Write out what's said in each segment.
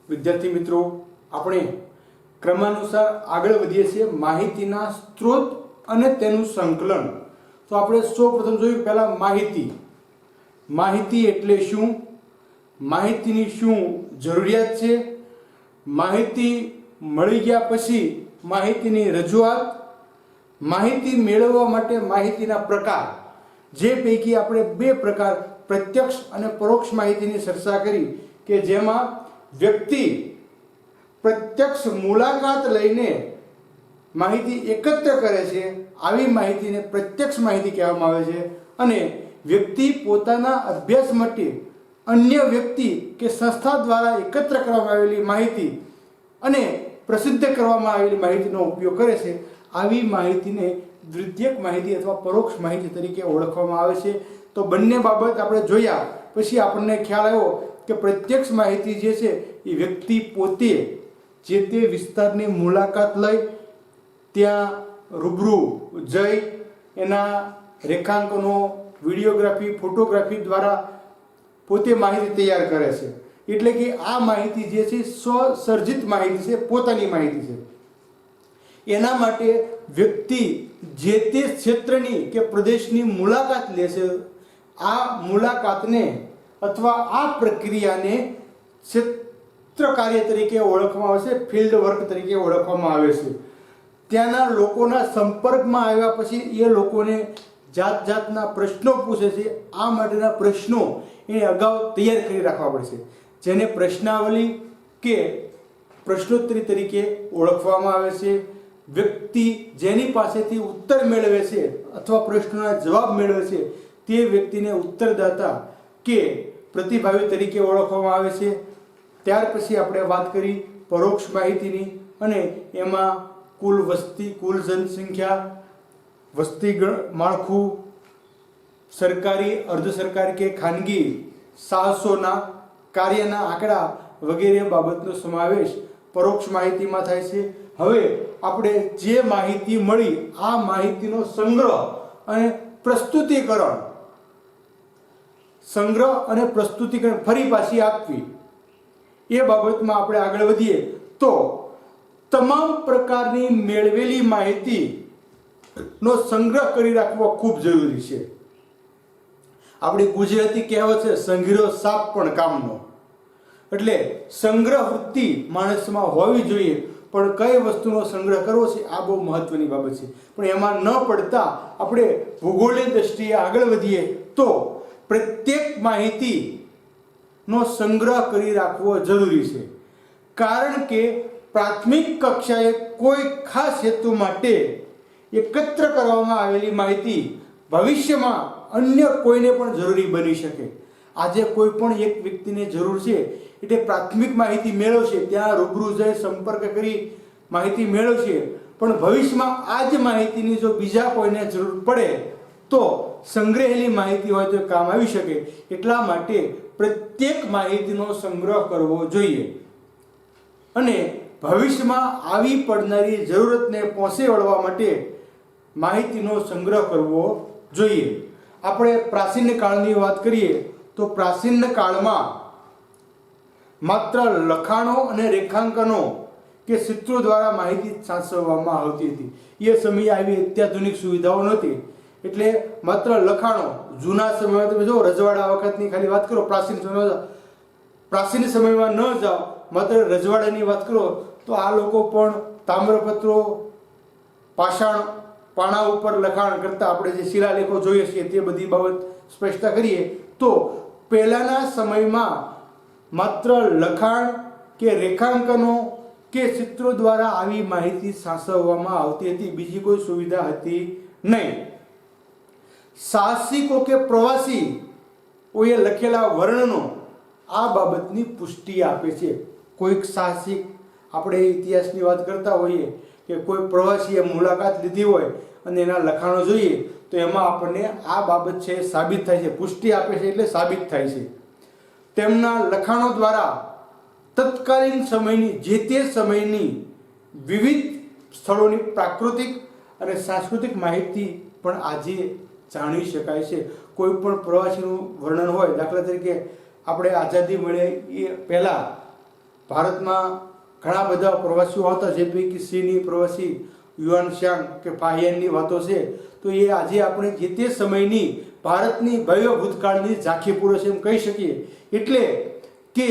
વિદ્યાર્થી મિત્રો, આપણે ક્રમાનુસાર આગળ વધીએ છીએ માહિતીના સ્ત્રોત અને તેનું સંકલન. તો આપણે સૌપ્રથમ જોયું પહેલા માહિતી. માહિતી એટલે શું? માહિતીની શું જરૂરિયાત છે? માહિતી મળી ગયા પછી માહિતીની રજૂઆત, માહિતી મેળવવા માટે માહિતીના પ્રકાર, જે પૈકી આપણે બે પ્રકાર પ્રત્યક્ષ અને પરોક્ષ માહિતીની ચર્ચા કરી કે જેમાં વ્યક્તિ પ્રત્યક્ષ મુલાકાત લઈને માહિતી એકત્ર કરે છે, આવી માહિતીને પ્રત્યક્ષ માહિતી કહેવામાં આવે છે. અને વ્યક્તિ પોતાના અભ્યાસ માટે અન્ય વ્યક્તિ કે સંસ્થા દ્વારા એકત્ર કરવામાં આવેલી માહિતી અને પ્રસિદ્ધ કરવામાં આવેલી માહિતીનો ઉપયોગ કરે છે. આવી માહિતીને દ્વિતીયક માહિતી અથવા પરોક્ષ માહિતી તરીકે ઓળખવામાં આવે છે. તો બંને બાબત આપણે જોયા પછી આપણને ખ્યાલ આવ્યો કે પ્રત્યક્ષ માહિતી જે છે એ વ્યક્તિ પોતે જે તે વિસ્તારની મુલાકાત લઈ ત્યાં રૂબરૂ જઈ એના રેખાંકનો, વિડીયોગ્રાફી, ફોટોગ્રાફી દ્વારા પોતે માહિતી તૈયાર કરે છે. એટલે કે આ માહિતી જે છે સ્વસર્જિત માહિતી છે, પોતાની માહિતી છે. એના માટે વ્યક્તિ જે તે ક્ષેત્રની કે પ્રદેશની મુલાકાત લે છે. આ મુલાકાતને અથવા આ પ્રક્રિયાને ક્ષેત્ર કાર્ય તરીકે ઓળખવામાં આવે છે, ફિલ્ડ વર્ક તરીકે ઓળખવામાં આવે છે. ત્યાંના લોકોના સંપર્કમાં આવ્યા પછી એ લોકોને જાત જાતના પ્રશ્નો પૂછે છે. આ માટેના પ્રશ્નો એ અગાઉ તૈયાર કરી રાખવા પડશે, જેને પ્રશ્નાવલી કે પ્રશ્નોત્તરી તરીકે ઓળખવામાં આવે છે. વ્યક્તિ જેની પાસેથી ઉત્તર મેળવે છે અથવા પ્રશ્નોના જવાબ મેળવે છે તે વ્યક્તિને ઉત્તરદાતા કે પ્રતિભાવી તરીકે ઓળખવામાં આવે છે. ત્યાર પછી આપણે વાત કરી પરોક્ષ માહિતીની, અને એમાં કુલ વસ્તી, કુલ જનસંખ્યા, વસ્તી માળખું, સરકારી, અર્ધ સરકારી કે ખાનગી સાહસોના કાર્યના આંકડા વગેરે બાબતનો સમાવેશ પરોક્ષ માહિતીમાં થાય છે. હવે આપણે જે માહિતી મળી આ માહિતીનો સંગ્રહ અને પ્રસ્તુતિકરણ, ફરી પાછી આપવી, એ બાબતમાં આપણે આગળ વધીએ તો તમામ પ્રકારની મેળવેલી માહિતીનો સંગ્રહ કરી રાખવો ખૂબ જરૂરી છે. આપણી ગુજરાતી કહેવત છે, સંઘીરો સાપ પણ કામનો. એટલે સંગ્રહ વૃત્તિ માણસમાં હોવી જોઈએ, પણ કઈ વસ્તુનો સંગ્રહ કરવો છે આ બહુ મહત્વની બાબત છે. પણ એમાં ન પડતા આપણે ભૂગોળની દ્રષ્ટિએ આગળ વધીએ તો પ્રત્યેક માહિતીનો સંગ્રહ કરી રાખવો જરૂરી છે. કારણ કે પ્રાથમિક કક્ષાએ કોઈ ખાસ હેતુ માટે એકત્ર કરવામાં આવેલી માહિતી ભવિષ્યમાં અન્ય કોઈને પણ જરૂરી બની શકે. આજે કોઈ પણ એક વ્યક્તિને જરૂર છે એટલે પ્રાથમિક માહિતી મેળવશે, ત્યાં રૂબરૂ જઈ સંપર્ક કરી માહિતી મેળવશે, પણ ભવિષ્યમાં આ જ માહિતીની જો બીજા કોઈને જરૂર પડે તો સંગ્રહેલી માહિતી હોય તો કામ આવી શકે. એટલા માટે પ્રત્યેક માહિતીનો સંગ્રહ કરવો જોઈએ અને ભવિષ્યમાં આવી પડનારી જરૂરતને પહોંચી વળવા માટે માહિતીનો સંગ્રહ કરવો જોઈએ. આપણે પ્રાચીન કાળની વાત કરીએ તો પ્રાચીન કાળમાં માત્ર લખાણો અને રેખાંકનો કે ચિત્રો દ્વારા માહિતી સાચવવામાં આવતી હતી. એ સમયે આવી અત્યાધુનિક સુવિધાઓ નહોતી, એટલે માત્ર લખાણો. જૂના સમયમાં તમે જો રજવાડા વખતની ખાલી વાત કરો, પ્રાચીન સમયમાં ન જાઓ, માત્ર રજવાડાની વાત કરો તો આ લોકો પણ તામ્રપત્રો, પાષાણ પાણા ઉપર લખાણ કરતા. આપણે જે શિલાલેખો જોઈએ છીએ તે બધી બાબત સ્પષ્ટતા કરીએ તો પહેલાના સમયમાં માત્ર લખાણ કે રેખાંકનો કે ચિત્રો દ્વારા આવી માહિતી સાચવવામાં આવતી હતી, બીજી કોઈ સુવિધા હતી નહીં. સાહસિકો કે પ્રવાસીઓએ લખેલા વર્ણનો આ બાબતની પુષ્ટિ આપે છે. કોઈક સાહસિક, આપણે ઇતિહાસની વાત કરતા હોઈએ કે કોઈ પ્રવાસીએ મુલાકાત લીધી હોય અને એના લખાણો જોઈએ તો એમાં આપણને આ બાબત છે સાબિત થાય છે, પુષ્ટિ આપે છે એટલે સાબિત થાય છે. તેમના લખાણો દ્વારા તત્કાલીન સમયની, જે તે સમયની વિવિધ સ્થળોની પ્રાકૃતિક અને સાંસ્કૃતિક માહિતી પણ આજે જાણી શકાય છે. કોઈ પણ પ્રવાસીનું વર્ણન હોય, દાખલા તરીકે આપણે આઝાદી મળે એ પહેલાં ભારતમાં ઘણા બધા પ્રવાસીઓ હતા, જે પૈકી સિંહની પ્રવાસી યુઆનશાંગ કે પાહિયનની વાતો છે. તો એ આજે આપણે જે તે સમયની ભારતની ભવ્ય ભૂતકાળની ઝાંખી પૂરે છે એમ કહી શકીએ. એટલે કે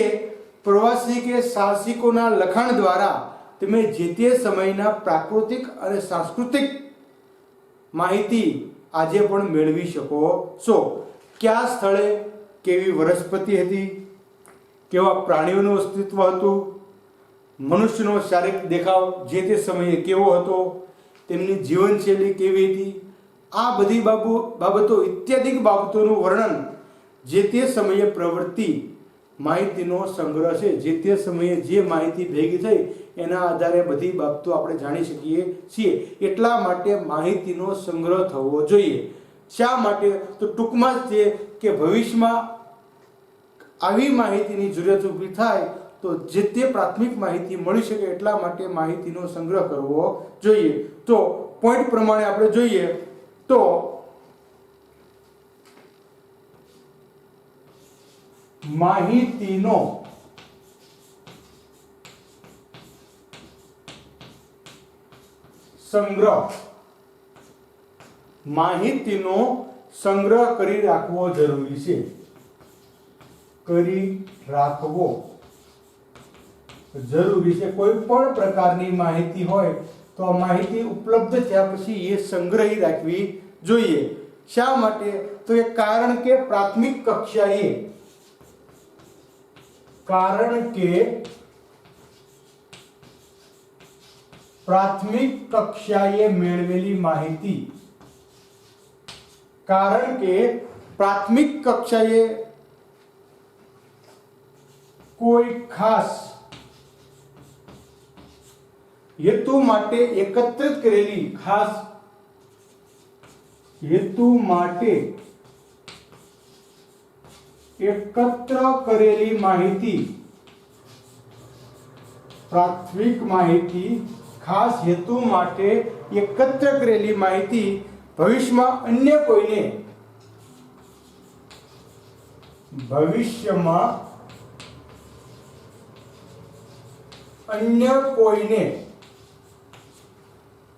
પ્રવાસી કે સાહસિકોના લખાણ દ્વારા તમે જે તે સમયના પ્રાકૃતિક અને સાંસ્કૃતિક માહિતી આજે પણ મેળવી શકો છો. કયા સ્થળે કેવી વનસ્પતિ હતી, કેવા પ્રાણીઓનું અસ્તિત્વ હતું, મનુષ્યનો શારીરિક દેખાવ જે તે સમયે કેવો હતો, તેમની જીવનશૈલી કેવી હતી, આ બધી બાબતો ઇત્યાદિક બાબતોનું વર્ણન જે તે સમયે પ્રવૃત્તિ માહિતીનો સંગ્રહ છે. જે તે સમયે જે માહિતી ભેગી થઈ એના આધારે બધી બાબતો આપણે જાણી શકીએ છીએ. એટલા માટે માહિતીનો સંગ્રહ થવો જોઈએ. શા માટે? તો ટૂંકમાં જ છે કે ભવિષ્યમાં આવી માહિતીની જરૂરિયાત ઊભી થાય તો જે તે પ્રાથમિક માહિતી મળી શકે, એટલા માટે માહિતીનો સંગ્રહ કરવો જોઈએ. તો પોઈન્ટ પ્રમાણે આપણે જોઈએ તો માહિતીનો સંગ્રહ કરી રાખવો જરૂરી છે. કોઈ પણ પ્રકારની માહિતી હોય તો આ માહિતી ઉપલબ્ધ થયા પછી એ સંગ્રહી રાખવી જોઈએ. શા માટે? તો એ કારણ કે પ્રાથમિક કક્ષાએ મેળવેલી માહિતી, કારણ કે પ્રાથમિક કક્ષાએ કોઈ ખાસ હેતુ માટે એકત્રિત કરેલી માહિતી, પ્રાથમિક માહિતી, ખાસ હેતુ માટે એકત્ર કરેલી માહિતી ભવિષ્યમાં અન્ય કોઈને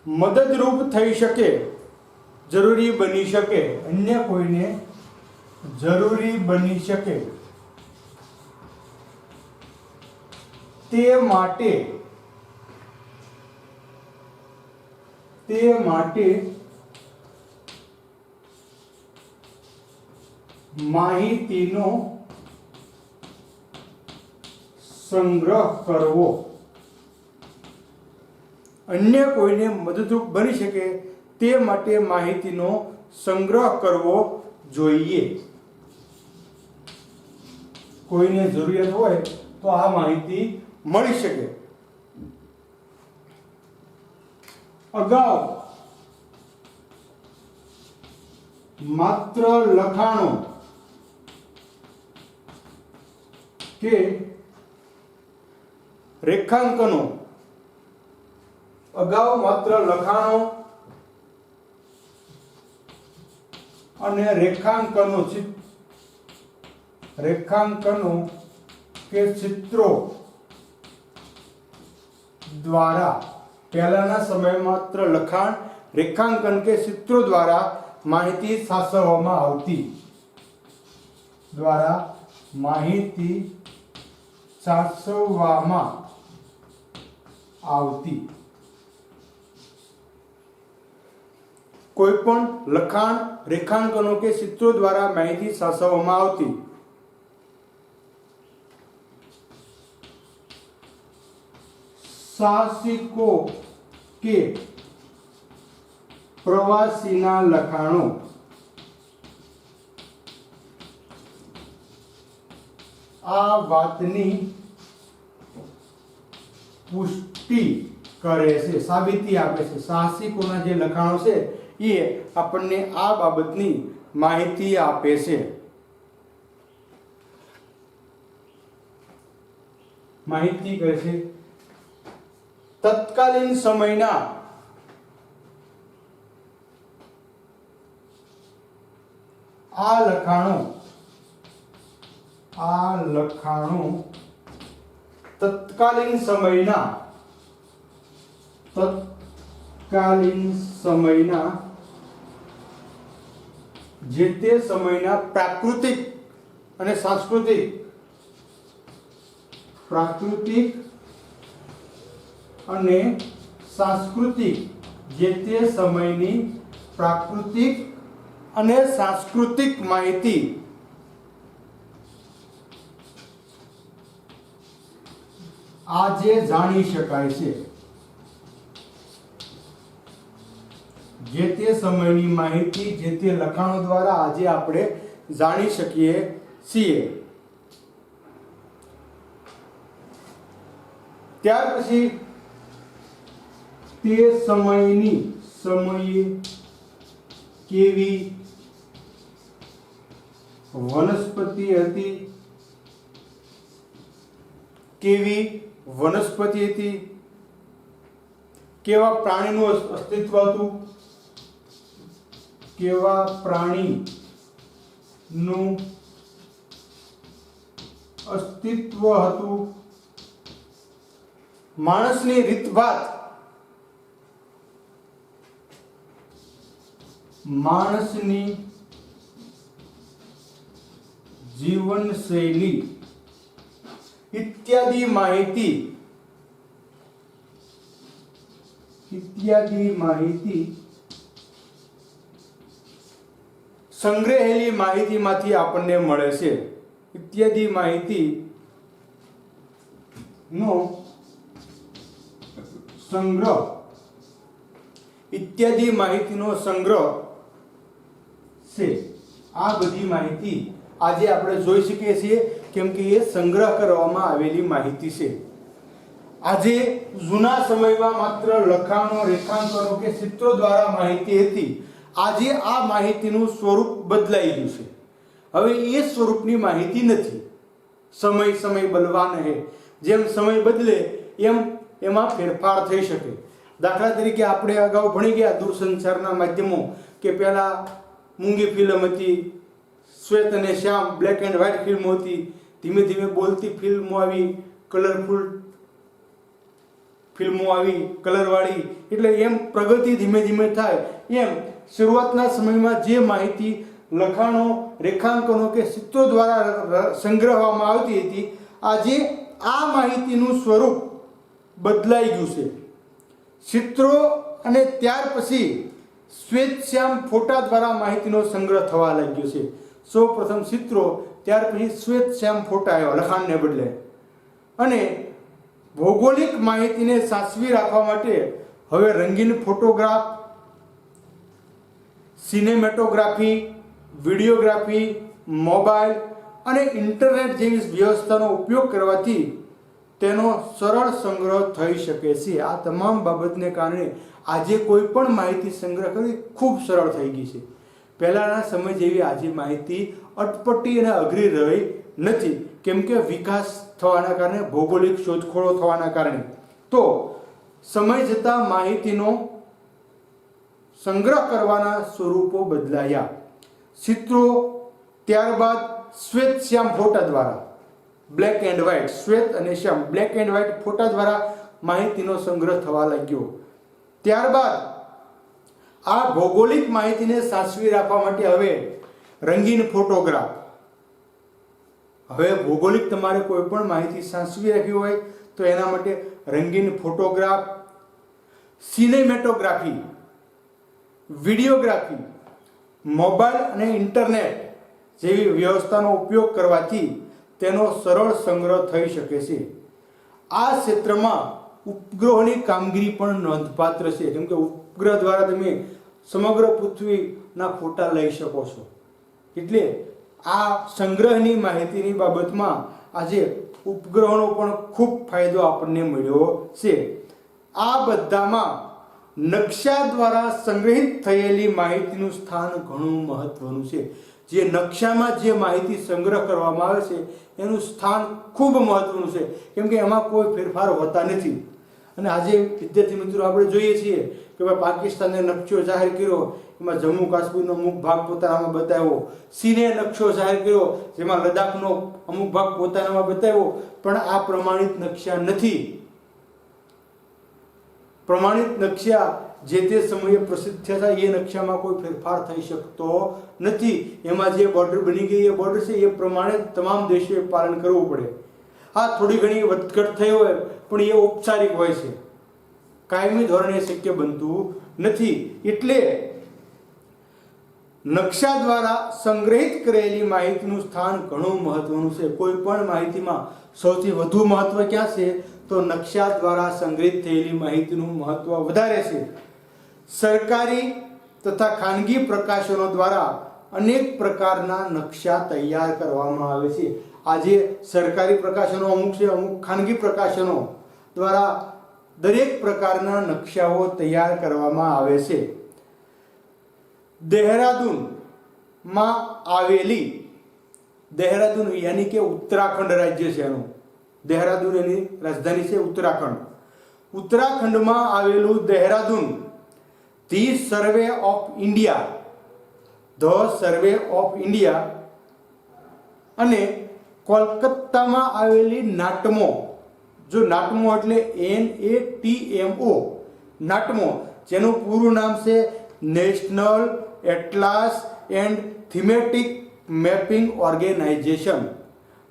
મદદરૂપ થઈ શકે, જરૂરી બની શકે. તે માટે માહિતીનો સંગ્રહ કરવો, અન્ય કોઈને મદદરૂપ બની શકે તે માટે માહિતીનો સંગ્રહ કરવો જોઈએ. કોઈને જરૂરિયાત હોય તો આ માહિતી મળી શકે. અગાઉ માત્ર લખાણો કે રેખાંકનો અને રેખાંકનો કે ચિત્રો દ્વારા, પહેલાના સમયમાં માત્ર લખાણ, રેખાંકન કે ચિત્રો દ્વારા માહિતી સાચવવામાં આવતી. કોઈ પણ લખાણ, રેખાંકનો કે ચિત્રો દ્વારા માહિતી સાચવવામાં આવતી. સાહસિકો કે પ્રવાસીના લખાણો આ વાતની પુષ્ટિ કરે છે, સાબિતી આપે છે. સાહસિકોના જે લખાણો છે એ આપણને આ બાબતની માહિતી આપે છે. માહિતી કહે છે તત્કાલીન સમયના આ લખાણો તત્કાલીન સમયના જે તે સમયના પ્રાકૃતિક અને સાંસ્કૃતિક જે તે સમયની પ્રાકૃતિક અને સાંસ્કૃતિક માહિતી આજે જાણી શકાય છે. જે તે સમયની માહિતી જે તે લખાણો દ્વારા આજે આપણે જાણી શકીએ છીએ. ત્યાર પછી તે સમયે કેવી વનસ્પતિ હતી, કેવા પ્રાણીનું અસ્તિત્વ હતું, માણસની રીતભાત, માણસની જીવનશૈલી ઇત્યાદિ માહિતી સંગ્રહેલી માહિતીમાંથી આપણને મળે છે. ઇત્યાદિ માહિતીનો સંગ્રહ છે. આ બધી માહિતી આજે આપણે જોઈ શકીએ છીએ કેમ કે એ સંગ્રહ કરવામાં આવેલી માહિતી છે. આજે જૂના સમયમાં માત્ર લખાણો, રેખાંકનો કે ચિત્રો દ્વારા માહિતી હતી. આજે આ માહિતીનું સ્વરૂપ બદલાઈ ગયું છે. હવે એ સ્વરૂપની માહિતી નથી. સમય બલવાન હે, જેમ સમય બદલે એમ એમાં ફેરફાર થઈ શકે. દાખલા તરીકે આપણે અગાઉ ભણી ગયા દૂરસંચારના માધ્યમો કે પહેલા મૂંગી ફિલ્મ હતી, શ્વેત અને શ્યામ બ્લેક એન્ડ વ્હાઇટ ફિલ્મો હતી, ધીમે ધીમે બોલતી ફિલ્મો આવી, કલરફુલ ફિલ્મો આવી, કલરવાળી. એટલે એમ પ્રગતિ ધીમે ધીમે થાય એમ શરૂઆતના સમયમાં જે માહિતી લખાણો, રેખાંકનો કે ચિત્રો દ્વારા સંગ્રહવામાં આવતી હતી, આજે આ માહિતીનું સ્વરૂપ બદલાઈ ગયું છે. ચિત્રો અને ત્યાર પછી શ્વેત શ્યામ ફોટા દ્વારા માહિતીનો સંગ્રહ થવા લાગ્યો છે. સૌ પ્રથમ ચિત્રો, ત્યાર પછી શ્વેત શ્યામ ફોટા આવ્યા લખાણને બદલે. અને ભૌગોલિક માહિતીને સાચવી રાખવા માટે હવે રંગીન ફોટોગ્રાફ, સિનેમેટોગ્રાફી, વિડીયોગ્રાફી, મોબાઈલ અને ઇન્ટરનેટ જેવી વ્યવસ્થાનો ઉપયોગ કરવાથી તેનો સરળ સંગ્રહ થઈ શકે છે. આ તમામ બાબતને કારણે આજે કોઈ પણ માહિતી સંગ્રહ કરવી ખૂબ સરળ થઈ ગઈ છે. પહેલાના સમય જેવી આજે માહિતી અટપટી અને અઘરી રહી નથી, કેમ કે વિકાસ થવાના કારણે, ભૌગોલિક શોધખોળો થવાના કારણે. તો સમય જતાં માહિતીનો સંગ્રહ કરવાના સ્વરૂપો બદલાયા. ચિત્રો, ત્યારબાદ શ્વેત શ્યામ ફોટા દ્વારા, બ્લેક એન્ડ વ્હાઇટ, શ્વેત અને શ્યામ બ્લેક એન્ડ વ્હાઇટ ફોટા દ્વારા માહિતીનો સંગ્રહ થવા લાગ્યો. ત્યારબાદ આ ભૌગોલિક માહિતીને સાચવી રાખવા માટે હવે રંગીન ફોટોગ્રાફ. હવે ભૌગોલિક તમારે કોઈ પણ માહિતી સાચવી રાખવી હોય તો એના માટે રંગીન ફોટોગ્રાફ, સિનેમેટોગ્રાફી, વિડીયોગ્રાફી, મોબાઈલ અને ઇન્ટરનેટ જેવી વ્યવસ્થાનો ઉપયોગ કરવાથી તેનો સરળ સંગ્રહ થઈ શકે છે. આ ક્ષેત્રમાં ઉપગ્રહોની કામગીરી પણ નોંધપાત્ર છે, કેમ કે ઉપગ્રહ દ્વારા તમે સમગ્ર પૃથ્વીના ફોટા લઈ શકો છો. એટલે આ સંગ્રહની માહિતીની બાબતમાં આજે ઉપગ્રહોનો પણ ખૂબ ફાયદો આપણને મળ્યો છે. આ બધામાં નકશા દ્વારા સંગ્રહિત થયેલી માહિતીનું સ્થાન ઘણું મહત્વનું છે. જે નકશામાં જે માહિતી સંગ્રહ કરવામાં આવે છે એનું સ્થાન ખૂબ મહત્વનું છે, કેમ કે એમાં કોઈ ફેરફાર હોતા નથી. અને આજે વિદ્યાર્થી મિત્રો આપણે જોઈએ છીએ કે ભાઈ પાકિસ્તાને નકશો જાહેર કર્યો, એમાં જમ્મુ કાશ્મીરનો અમુક ભાગ પોતાનામાં બતાવ્યો, ચીને નકશો જાહેર કર્યો જેમાં લદ્દાખનો અમુક ભાગ પોતાનામાં બતાવ્યો, પણ આ પ્રમાણિત નકશા નથી. પ્રમાણિત નકશા જે તે સમયે પ્રસિદ્ધ થયા એ નકશામાં કોઈ ફેરફાર થઈ શકતો નથી. એમાં જે બોર્ડર બની ગઈ એ બોર્ડર છે એ પ્રમાણે તમામ દેશોએ પાલન કરવું પડે. આ થોડી ઘણી વધઘટ થઈ હોય પણ એ ઔપચારિક હોય છે, કાયમી ધોરણે શક્ય બનતું નથી. એટલે નકશા દ્વારા સંગ્રહિત કરેલી માહિતીનું સ્થાન ઘણું મહત્વનું છે. કોઈ પણ માહિતીમાં સૌથી વધુ મહત્વ ક્યાં છે? તો નકશા દ્વારા સંગ્રહિત થયેલી માહિતીનું મહત્વ વધારે છે. સરકારી તથા ખાનગી પ્રકાશનો દ્વારા અનેક પ્રકારના નકશા તૈયાર કરવામાં આવે છે. આજે સરકારી પ્રકાશનો અમુક છે, અમુક ખાનગી પ્રકાશનો દ્વારા દરેક પ્રકારના નકશાઓ તૈયાર કરવામાં આવે છે. દહેરાદૂનમાં આવેલી, દહેરાદૂન યાની કે ઉત્તરાખંડ રાજ્ય છે એનું, દહેરાદૂન એની રાજધાની છે ઉત્તરાખંડ. ઉત્તરાખંડમાં આવેલું Dehradun the survey of India, the survey of India અને કોલકાતામાં આવેલી નાટમો, જો નાટમો એટલે NATMO, નાટમો જેનું પૂરું નામ છે national atlas and thematic mapping organisation,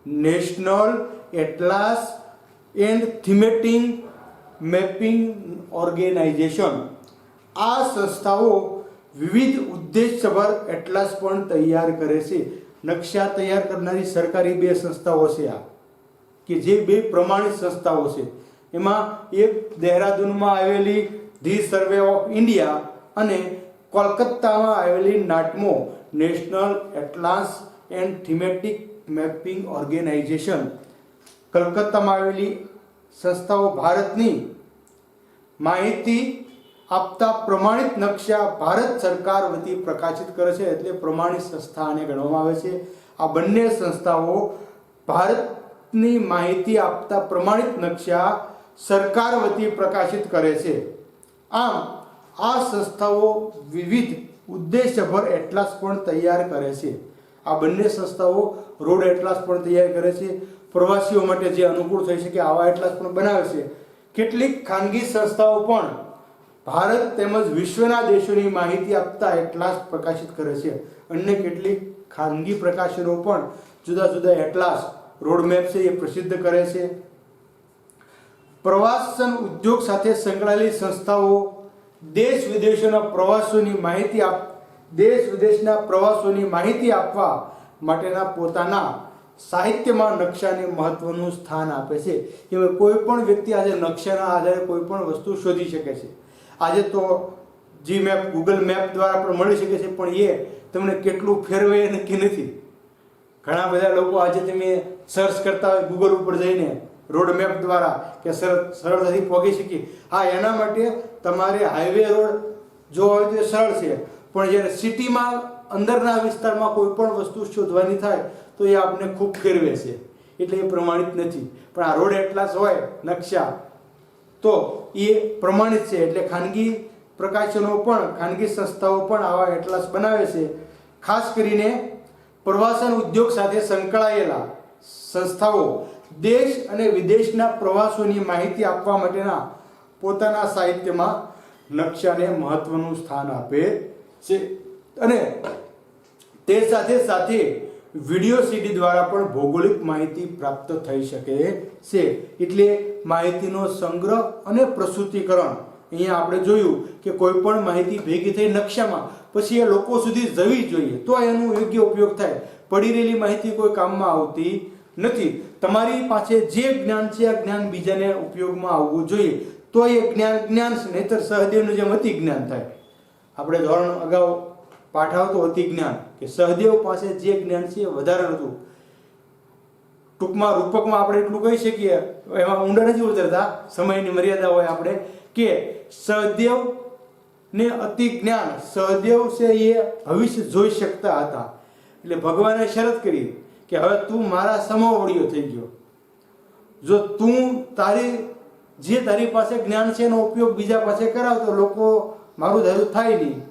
national atlas and thematic mapping organisation. આ સંસ્થાઓ વિવિધ ઉદ્દેશસભર એટલાસ પણ તૈયાર કરે છે. નકશા તૈયાર કરનારી સરકારી બે સંસ્થાઓ છે આ, કે જે બે પ્રમાણિત સંસ્થાઓ છે. એમાં એક દહેરાદૂનમાં આવેલી ધી સર્વે ઓફ ઇન્ડિયા અને કોલકાતામાં આવેલી NATMO, national atlas and thematic mapping organisation. કલકત્તામાં આવેલી સંસ્થાઓ ભારતની માહિતી આપતા પ્રમાણિત નકશા ભારત સરકાર વતી પ્રકાશિત કરે છે, એટલે પ્રમાણિત સંસ્થા આને ગણવામાં આવે છે. આ બંને સંસ્થાઓ ભારતની માહિતી આપતા પ્રમાણિત નકશા સરકાર વતી પ્રકાશિત કરે છે. આમ આ સંસ્થાઓ વિવિધ ઉદ્દેશભર એટલાસ પણ તૈયાર કરે છે. આ બંને સંસ્થાઓ રોડ એટલાસ પણ તૈયાર કરે છે, પ્રવાસીઓ માટે જે અનુકૂળ થઈ શકે આવા એટલાસ પણ બનાવે છે. કેટલીક ખાનગી સંસ્થાઓ પણ ભારત તેમજ વિશ્વના દેશોની માહિતી આપતા એટલાસ પ્રકાશિત કરે છે. અન્ય કેટલીક ખાનગી પ્રકાશનો પણ જુદા જુદા એટલાસ, રોડ મેપ છે એ પ્રસિદ્ધ કરે છે. પ્રવાસન ઉદ્યોગ સાથે સંકળાયેલી સંસ્થાઓ દેશ વિદેશના પ્રવાસોની માહિતી આપવા માટેના પોતાના સાહિત્યમાં નકશાને મહત્વનું સ્થાન આપે છે. કે કોઈ પણ વ્યક્તિ આજે નકશાના આધારે કોઈ પણ વસ્તુ શોધી શકે છે. આજે તો જી મેપ, ગૂગલ મેપ દ્વારા પણ મળી શકે છે, પણ એ તમને કેટલું ફેરવે એ નક્કી નથી. ઘણા બધા લોકો આજે તમે સર્ચ કરતા હોય ગૂગલ ઉપર જઈને રોડ મેપ દ્વારા કે સરળતાથી પહોંચી શકીએ. હા, એના માટે તમારે હાઈવે રોડ જોવા હોય તો સરળ છે, પણ જ્યારે સિટીમાં અંદરના વિસ્તારમાં કોઈ પણ વસ્તુ શોધવાની થાય તો એ આપણે ખૂબ ફેરવે છે, એટલે એ પ્રમાણિત નથી. પણ આ રોડ એટલાસ હોય નકશા તો એ પ્રમાણિત છે. એટલે ખાનગી પ્રકાશનો પણ, ખાનગી સંસ્થાઓ પણ આવા એટલાસ બનાવે છે. ખાસ કરીને પ્રવાસન ઉદ્યોગ સાથે સંકળાયેલા સંસ્થાઓ દેશ અને વિદેશના પ્રવાસોની માહિતી આપવા માટેના પોતાના સાહિત્યમાં નકશાને મહત્વનું સ્થાન આપે છે. અને તે સાથે સાથે વિડીયો સીડી દ્વારા પણ ભૌગોલિક માહિતી પ્રાપ્ત થઈ શકે છે. એટલે માહિતીનો સંગ્રહ અને પ્રસ્તુતિકરણ. અહીંયા આપણે જોયું કે કોઈ પણ માહિતી ભેગી થઈ નકશામાં, પછી એ લોકો સુધી જવી જોઈએ તો એનો યોગ્ય ઉપયોગ થાય. પડી રહેલી માહિતી કોઈ કામમાં આવતી નથી. તમારી પાસે જે જ્ઞાન છે આ જ્ઞાન બીજાને ઉપયોગમાં આવવું જોઈએ, તો એ જ્ઞાન છે, નહીતર સહદેવનું જેમ અતિ જ્ઞાન થાય. આપણે ધોરણ અગાઉ પાઠ આવતો અતિ જ્ઞાન, કે સહદેવ પાસે જે જ્ઞાન છે એ વધારે નહોતું. ટૂંકમાં રૂપકમાં આપણે એટલું કહી શકીએ, એમાં ઊંડા નથી ઉતરતા, સમયની મર્યાદા હોય આપણે, કે સહદેવ ને અતિ જ્ઞાન. સહદેવ છે એ ભવિષ્ય જોઈ શકતા હતા, એટલે ભગવાને શરત કરી કે હવે તું મારા સમોવડીયો થઈ ગયો, જો તું તારી જે તારી પાસે જ્ઞાન છે એનો ઉપયોગ બીજા પાસે કરાવતો લોકો મારું ધાર્યું થાય નહીં.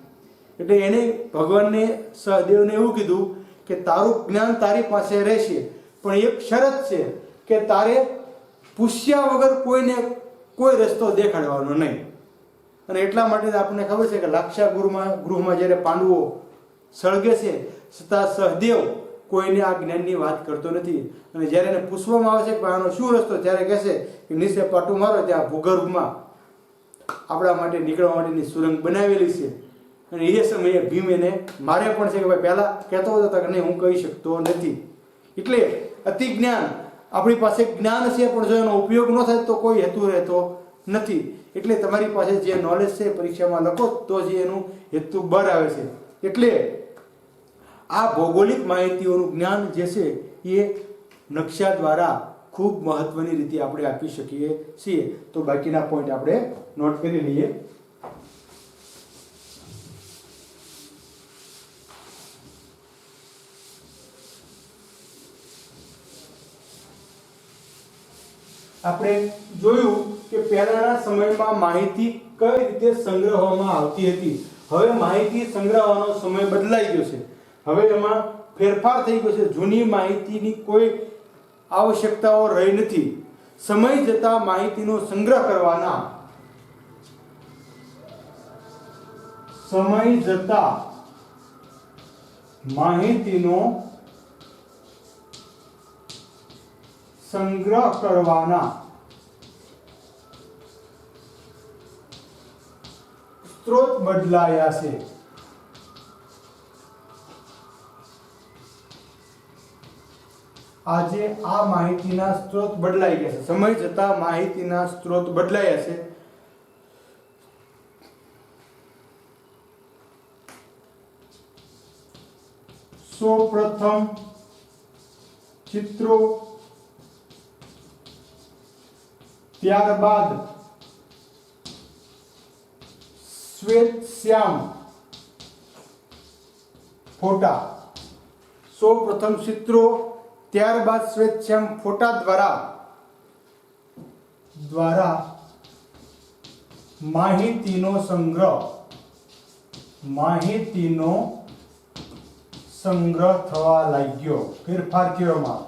એટલે એને ભગવાનને સહદેવને એવું કીધું કે તારું જ્ઞાન તારી પાસે રહેશે, પણ એક શરત છે કે તારે પૂછ્યા વગર કોઈને કોઈ રસ્તો દેખાડવાનો નહીં. અને એટલા માટે આપણને ખબર છે કે લાક્ષા ગૃહમાં જ્યારે પાંડવો સળગે છે છતાં સહદેવ કોઈને આ જ્ઞાનની વાત કરતો નથી. અને જ્યારે એને પૂછવામાં આવે છે કે આનો શું રસ્તો, ત્યારે કહેશે કે નીચે પાટું મારો ત્યાં ભૂગર્ભમાં આપણા માટે નીકળવા માટેની સુરંગ બનાવેલી છે. અને એ સમયે ભીમ એને મારે પણ છે કે ભાઈ પહેલાં કહેતો હતો કે નહીં હું કહી શકતો નથી. એટલે અતિ જ્ઞાન, આપણી પાસે જ્ઞાન છે પણ જો એનો ઉપયોગ ન થાય તો કોઈ હેતુ રહેતો નથી. એટલે તમારી પાસે જે નોલેજ છે પરીક્ષામાં લખો તો જ એનું હેતુ બહાર આવે છે. એટલે આ ભૌગોલિક માહિતીઓનું જ્ઞાન જે છે એ નકશા દ્વારા ખૂબ મહત્વની રીતે આપણે આપી શકીએ છીએ. તો બાકીના પોઈન્ટ આપણે નોટ કરી લઈએ. આપણે જોયું કે પહેલાના સમયમાં માહિતી કઈ રીતે સંગ્રહવામાં આવતી હતી. હવે માહિતી સંગ્રહવાનો સમય બદલાઈ ગયો છે. હવે એમાં ફેરફાર થઈ ગયો છે. જૂની માહિતીની કોઈ આવશ્યકતાઓ રહી નથી. સમય જતાં માહિતીનો સંગ્રહ કરવાના સ્ત્રોત બદલાયા છે. આજે આ માહિતીના સ્ત્રોત બદલાઈ ગયા છે. સમય જતાં માહિતીના સ્ત્રોત બદલાયા છે. સૌપ્રથમ ચિત્રો, ત્યારબાદ શ્વેત શ્યામ ફોટા. સૌપ્રથમ ચિત્રો, ત્યારબાદ શ્વેત શ્યામ ફોટા દ્વારા માહિતીનો સંગ્રહ થવા લાગ્યો. ફેરફાર કરવામાં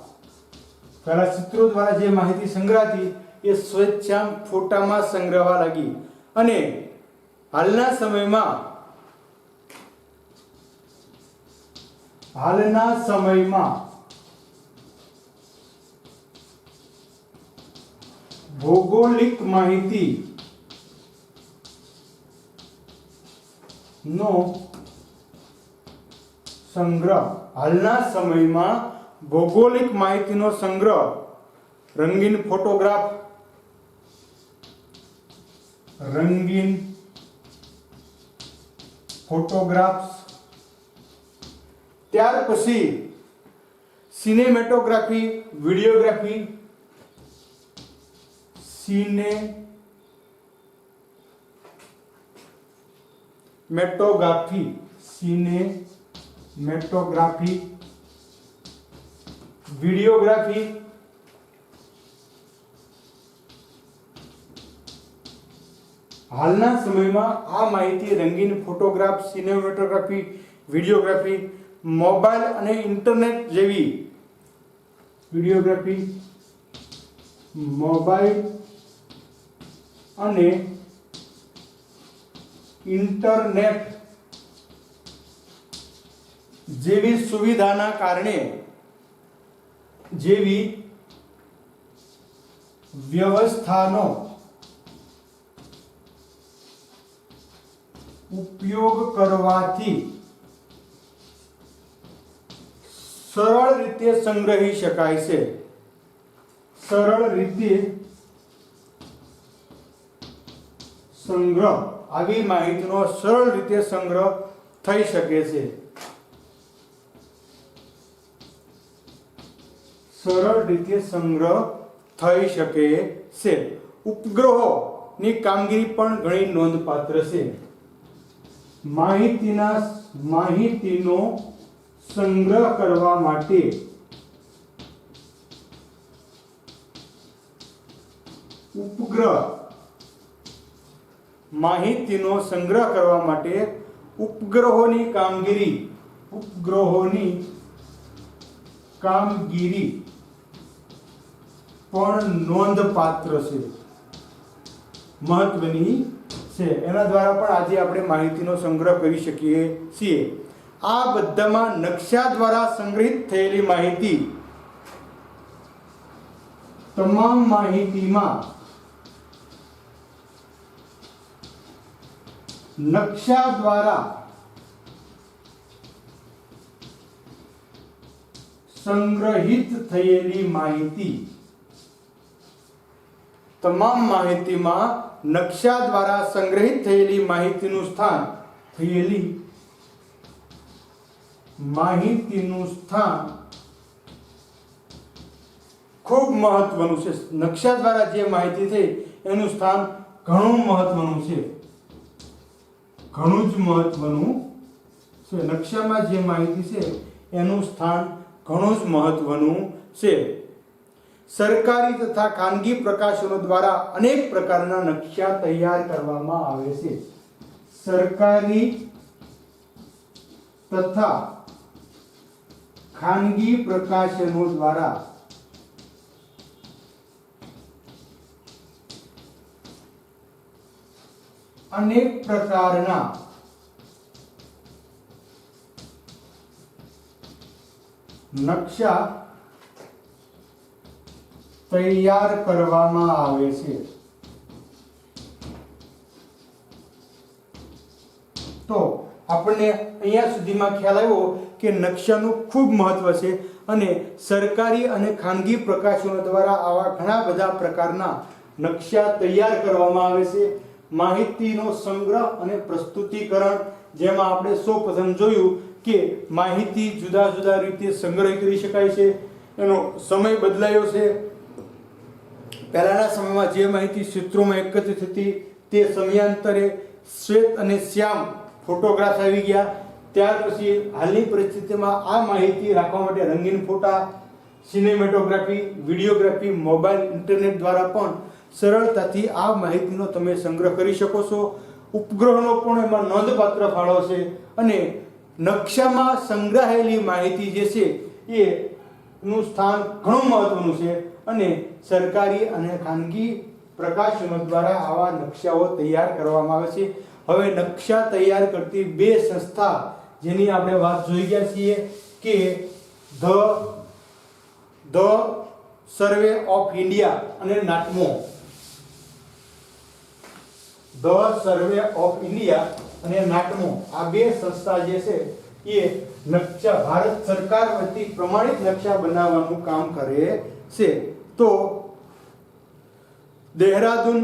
પહેલા ચિત્રો દ્વારા જે માહિતી સંગ્રહાતી એ શ્વેત શ્યામ ફોટામાં સંગ્રહવા લાગી. અને હાલના સમયમાં ભૌગોલિક માહિતી નો સંગ્રહ રંગીન ફોટોગ્રાફ્સ, ત્યાર પછી સિનેમેટોગ્રાફી, વિડીયોગ્રાફી, વિડીયોગ્રાફી, હાલના સમયમાં આ માહિતી રંગીન ફોટોગ્રાફ, સિનેમેટોગ્રાફી, વિડીયોગ્રાફી, મોબાઈલ અને ઇન્ટરનેટ જેવી સુવિધાના કારણે, જેવી વ્યવસ્થાનો ઉપયોગ કરવાથી સરળ રીતે સંગ્રહી શકાય છે. આવી માહિતીનો સરળ રીતે સંગ્રહ થઈ શકે છે. ઉપગ્રહોની કામગીરી પણ ઘણી નોંધપાત્ર છે. માહિતીનો સંગ્રહ કરવા માટે ઉપગ્રહ માહિતીનો સંગ્રહ કરવા માટે ઉપગ્રહોની કામગીરી પણ નોંધપાત્ર છે, મહત્વની છે. એના દ્વારા પણ આજે આપણે માહિતીનો સંગ્રહ કરી શકીએ છીએ. આ બધામાં નકશા દ્વારા સંગ્રહિત થયેલી માહિતી તમામ માહિતીમાં નકશા દ્વારા સંગ્રહિત થયેલી માહિતી તમામ માહિતીમાં નકશા દ્વારા સંગ્રહિત થયેલી માહિતીનું સ્થાન ખૂબ મહત્વનું છે. નકશા દ્વારા જે માહિતી થઈ એનું સ્થાન ઘણું મહત્વનું છે, ઘણું જ મહત્વનું છે. નકશામાં જે માહિતી છે એનું સ્થાન ઘણું જ મહત્વનું છે. સરકારી તથા ખાનગી પ્રકાશનો દ્વારા અનેક પ્રકારના નકશા તૈયાર કરવામાં આવે છે. સરકારી તથા ખાનગી પ્રકાશનો દ્વારા અનેક પ્રકારના નકશા તૈયાર કરવામાં આવે છે. તો આપણને અહીંયા સુધીમાં ખ્યાલ આવ્યો કે નકશાનું ખૂબ મહત્વ છે અને સરકારી અને ખાનગી પ્રકાશનો દ્વારા આવા ઘણા બધા પ્રકારના નકશા તૈયાર કરવામાં આવે છે. માહિતીનો સંગ્રહ અને પ્રસ્તુતિકરણ, જેમાં આપણે સૌપ્રથમ જોયું કે માહિતી જુદા જુદા રીતે સંગ્રહ કરી શકાય છે. એનો સમય બદલાયો છે. પહેલાના સમયમાં જે માહિતી સૂત્રોમાં એકત્રિત થતી તે સમયાંતરે શ્વેત અને શ્યામ ફોટોગ્રાફ આવી ગયા. ત્યાર પછી હાલની પરિસ્થિતિમાં આ માહિતી રાખવા માટે રંગીન ફોટા, સિનેમેટોગ્રાફી, વિડીયોગ્રાફી, મોબાઈલ, ઇન્ટરનેટ દ્વારા પણ સરળતાથી આ માહિતીનો તમે સંગ્રહ કરી શકો છો. ઉપગ્રહનો પણ એમાં નોંધપાત્ર ફાળો છે અને નકશામાં સંગ્રહાયેલી માહિતી જે છે એનું સ્થાન ઘણું મહત્વનું છે અને સરકારી અને ખાનગી પ્રકાશનો દ્વારા આવા નકશાઓ તૈયાર કરવામાં આવે છે. હવે નકશા તૈયાર કરતી બે સંસ્થા જેની આપણે વાત જોઈ ગયા છીએ કે ધ સર્વે ઓફ ઇન્ડિયા અને નાટમો. ધ સર્વે ઓફ ઇન્ડિયા અને નાટમો આ બે સંસ્થા જે છે એ નકશા ભારત સરકાર વતી પ્રમાણિત નકશા બનાવવાનું કામ કરે છે. તો દેહરાદૂન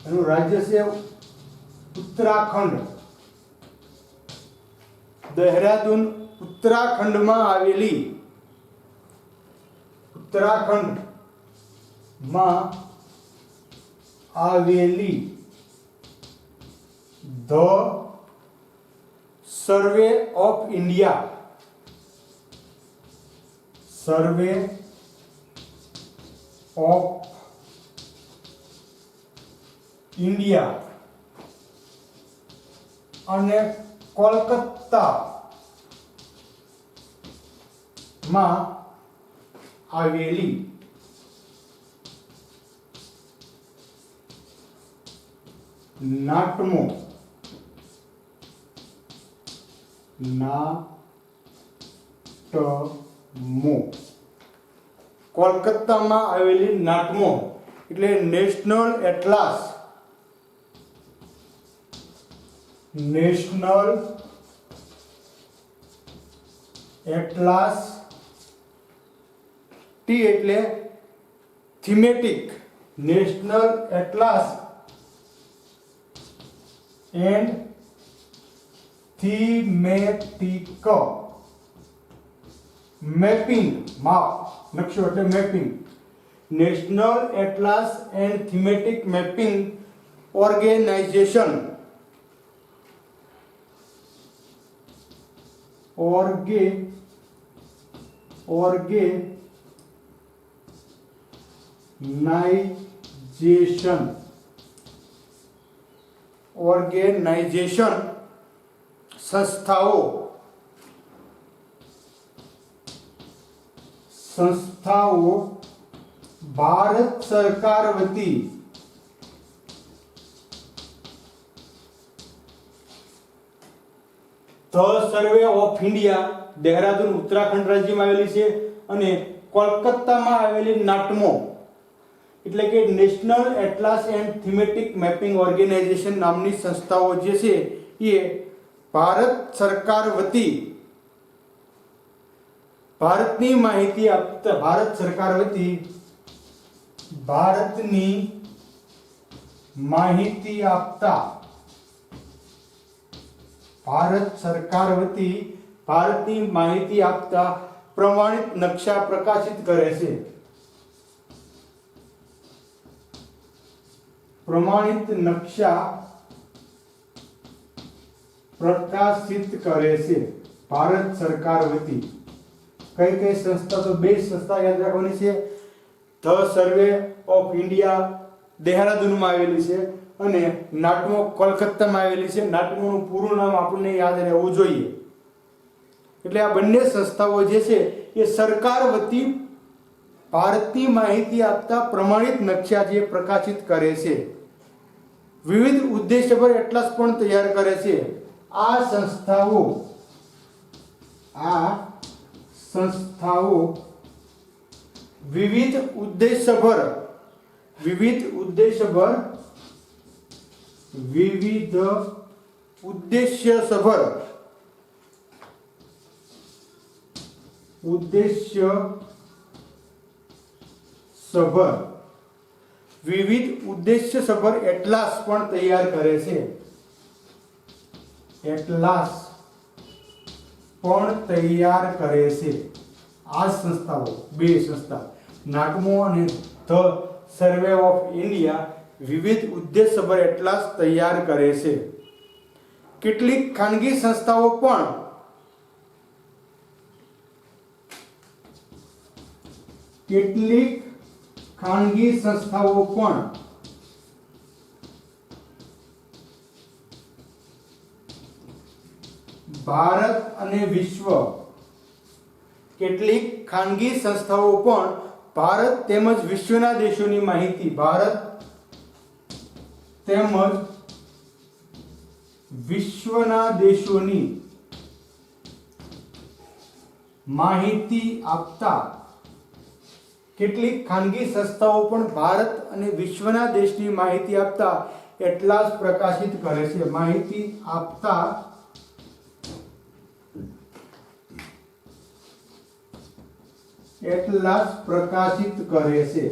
એનું રાજ્ય છે ઉત્તરાખંડ. દેહરાદૂન ઉત્તરાખંડમાં આવેલી ધ સર્વે ઓફ ઇન્ડિયા અને કોલકાતામાં આવેલી નાટમો કોલકાતામાં આવેલી નાટમો એટલે નેશનલ એટલાસ ટી એટલે thematic, national atlas and thematic mapping, માપ નકશો એટલે mapping. National atlas and thematic mapping organisation organisation સંસ્થાઓ ભારત સરકાર વતી the survey of India Dehradun Uttarakhand રાજ્યમાં આવેલી છે અને કોલકાતામાં આવેલી નાટમો એટલે કે national atlas and thematic mapping organisation નામની સંસ્થાઓ જે છે એ ભારત સરકાર વતી ભારતની માહિતી આપતા ભારત સરકાર વતી ભારતની માહિતી આપતા ભારત સરકાર વતી ભારતની માહિતી આપતા પ્રમાણિત નકશા પ્રકાશિત કરે છે. પ્રમાણિત નકશા પ્રકાશિત કરે છે ભારત સરકાર વતી. કઈ કઈ સંસ્થા? તો બે સંસ્થા યાદ રાખવાની છે. ધ સર્વે ઓફ ઇન્ડિયા દેહરાદૂનમાં આવેલી છે અને નાટમો કોલકાતામાં આવેલી છે. નાટમોનું પૂરું નામ આપણને યાદ રહેવું જોઈએ. એટલે આ બંને સંસ્થાઓ જે છે એ સરકાર વતી ભારતની માહિતી આપતા પ્રમાણિત નકશા જે પ્રકાશિત કરે છે. વિવિધ ઉદ્દેશ્યપર એટલાસ પણ તૈયાર કરે છે. આ સંસ્થાઓ વિવિધ ઉદ્દેશ્યસભર એટલાસ પણ તૈયાર કરે છે. એટલાસ પણ તૈયાર કરે છે. આ સંસ્થાઓ બે સંસ્થા નાટમો અને ધ સર્વે ઓફ ઇન્ડિયા વિવિધ ઉદ્દેશ્યસભર એટલાસ તૈયાર કરે છે. કેટલીક ખાનગી સંસ્થાઓ પણ ભારત અને વિશ્વ કેટલીક ખાનગી સંસ્થાઓ પણ ભારત તેમજ વિશ્વના દેશોની માહિતી આપતા કેટલીક ખાનગી સંસ્થાઓ પણ ભારત અને વિશ્વના દેશની માહિતી આપતા એટલાસ પ્રકાશિત કરે છે. માહિતી આપતા એટલાસ પ્રકાશિત કરે છે.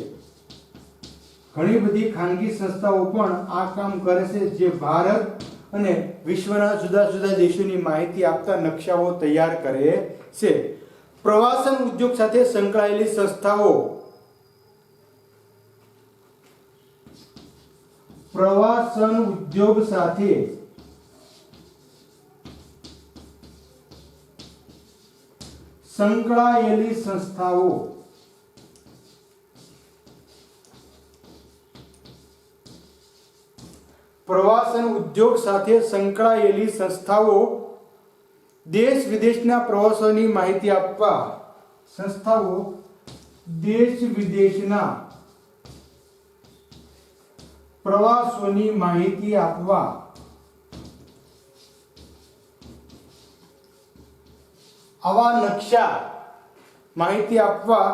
ઘણી બધી ખાનગી સંસ્થાઓ પણ આ કામ કરે છે જે ભારત અને વિશ્વના જુદા જુદા દેશોની માહિતી આપતા નકશાઓ તૈયાર કરે છે. પ્રવાસન ઉદ્યોગ સાથે સંકળાયેલી સંસ્થાઓ પ્રવાસન ઉદ્યોગ સાથે સંકળાયેલી સંસ્થાઓ દેશ વિદેશના પ્રવાસોની માહિતી આપવા આવા નકશા માહિતી આપવા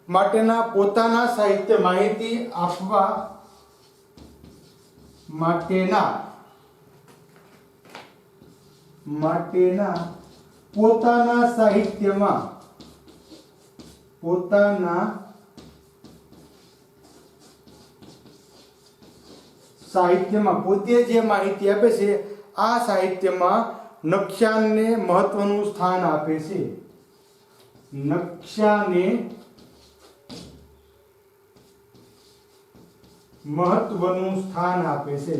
માટેના પોતાના સાહિત્ય સાહિત્યમાં પોતે જે માહિતી આપે છે આ સાહિત્યમાં નકશાને મહત્વનું સ્થાન આપે છે.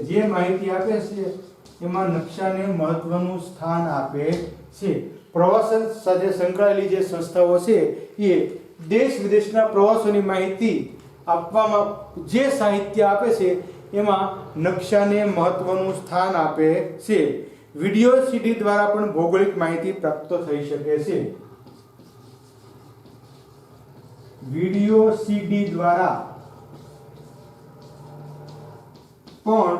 જે માહિતી આપે છે એમાં નકશાને મહત્વનું સ્થાન આપે છે. પ્રવાસન સાથે સંકળાયેલી જે સંસ્થાઓ છે એ દેશ વિદેશના પ્રવાસોની માહિતી આપવામાં જે સાહિત્ય આપે છે એમાં નકશાને મહત્વનું સ્થાન આપે છે. વિડિયો સીડી દ્વારા પણ ભૌગોલિક માહિતી પ્રાપ્ત થઈ શકે છે. વિડિયો સીડી દ્વારા પણ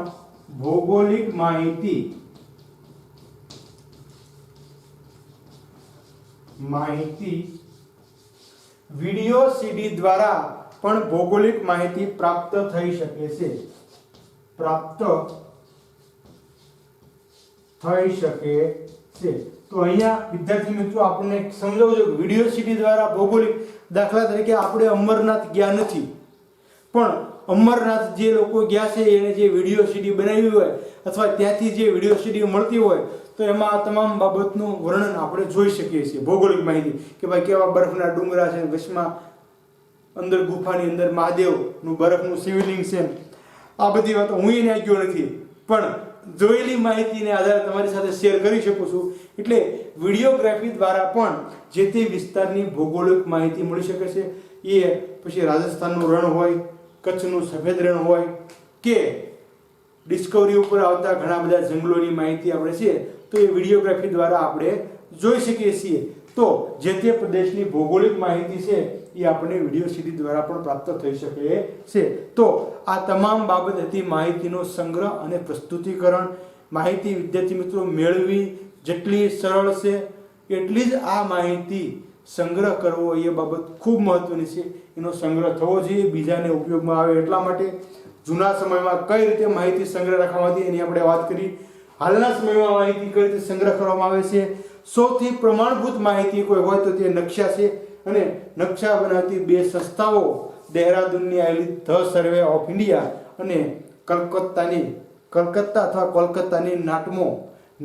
ભૌગોલિક માહિતી વિડિયો સીડી દ્વારા પણ ભૌગોલિક માહિતી પ્રાપ્ત થઈ શકે છે. તો અહીંયા વિદ્યાર્થી મિત્રો આપણને સમજાવવું છે કે વિડિયો સીડી દ્વારા ભૌગોલિક, દાખલા તરીકે આપણે અમરનાથ ગયા નથી, પણ અમરનાથ જે લોકો ગયા છે એને જે વિડિયો સીડી બનાવી હોય અથવા ત્યાંથી જે વિડિયો સીડી મળતી હોય તો એમાં આ તમામ બાબતનું વર્ણન આપણે જોઈ શકીએ છીએ. ભૌગોલિક માહિતી કે ભાઈ કેવા બરફના ડુંગરા છે, વચમાં અંદર ગુફાની અંદર મહાદેવનું બરફનું શિવલિંગ છે. આ બધી વાતો હું એને ગયો નથી, પણ જોયેલી માહિતીને આધારે તમારી સાથે શેર કરી શકું છું. એટલે વિડીયોગ્રાફી દ્વારા પણ જે તે વિસ્તારની ભૌગોલિક માહિતી મળી શકે છે. એ પછી રાજસ્થાનનું રણ હોય, કચ્છનું સફેદ રણ હોય કે ડિસ્કવરી ઉપર આવતા ઘણા બધા જંગલોની માહિતી આપણે છે તો એ વિડીયોગ્રાફી દ્વારા આપણે જોઈ શકીએ છીએ. તો જે તે પ્રદેશની ભૌગોલિક માહિતી છે એ આપણને વિડિયો સીડી દ્વારા પણ પ્રાપ્ત થઈ શકે છે. તો આ તમામ બાબત હતી માહિતીનો સંગ્રહ અને પ્રસ્તુતિકરણ. માહિતી વિદ્યાર્થી મિત્રો મેળવી જેટલી સરળ છે એટલી જ આ માહિતી સંગ્રહ કરવો એ બાબત ખૂબ મહત્વની છે. એનો સંગ્રહ થવો જોઈએ, બીજાને ઉપયોગમાં આવે એટલા માટે. જૂના સમયમાં કઈ રીતે માહિતી સંગ્રહ રાખવામાં આવતી એની આપણે વાત કરી. હાલના સમયમાં માહિતી કઈ રીતે સંગ્રહ કરવામાં આવે છે. સૌથી પ્રમાણભૂત માહિતી કોઈ હોય તો તે નકશા છે. અને નકશા બનાવતી બે સંસ્થાઓ દહેરાદૂનની આવેલી ધ સર્વે ઓફ ઇન્ડિયા અને કલકત્તા અથવા કોલકાતાની NATMO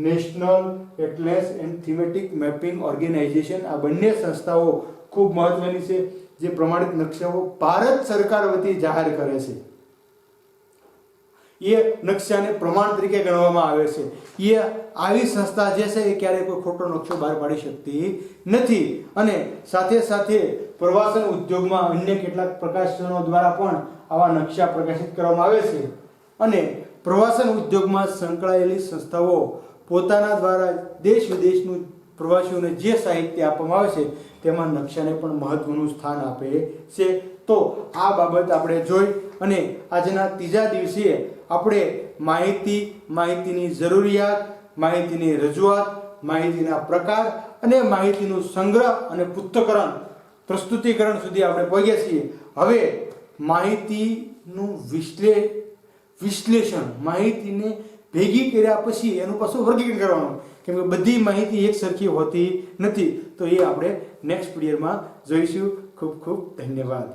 national atlas and thematic mapping organisation, આ બંને સંસ્થાઓ ખૂબ મહત્વની છે જે પ્રમાણિત નકશાઓ ભારત સરકાર વતી જાહેર કરે છે. એ નકશાને પ્રમાણ તરીકે ગણવામાં આવે છે. એ આવી સંસ્થા જે છે એ ક્યારેય કોઈ ખોટો નકશો બહાર પાડી શકતી નથી. અને સાથે સાથે પ્રવાસન ઉદ્યોગમાં અન્ય કેટલાક પ્રકાશનો દ્વારા પણ આવા નકશા પ્રકાશિત કરવામાં આવે છે. અને પ્રવાસન ઉદ્યોગમાં સંકળાયેલી સંસ્થાઓ પોતાના દ્વારા દેશ વિદેશનું પ્રવાસીઓને જે સાહિત્ય આપવામાં આવે છે તેમાં નકશાને પણ મહત્વનું સ્થાન આપે છે. તો આ બાબત આપણે જોઈ અને આજના ત્રીજા દિવસે આપણે માહિતીની જરૂરિયાત, માહિતીની રજૂઆત, માહિતીના પ્રકાર અને માહિતીનું સંગ્રહ અને પૃથ્થકરણ, પ્રસ્તુતિકરણ સુધી આપણે પહોંચ્યા છીએ. હવે માહિતીનું વિશ્લેષણ, માહિતીને ભેગી કર્યા પછી એનું પાછું વર્ગીકરણ કરવાનું, કેમ કે બધી માહિતી એક સરખી હોતી નથી. તો એ આપણે નેક્સ્ટ પીરિયડમાં જોઈશું. ખૂબ ખૂબ ધન્યવાદ.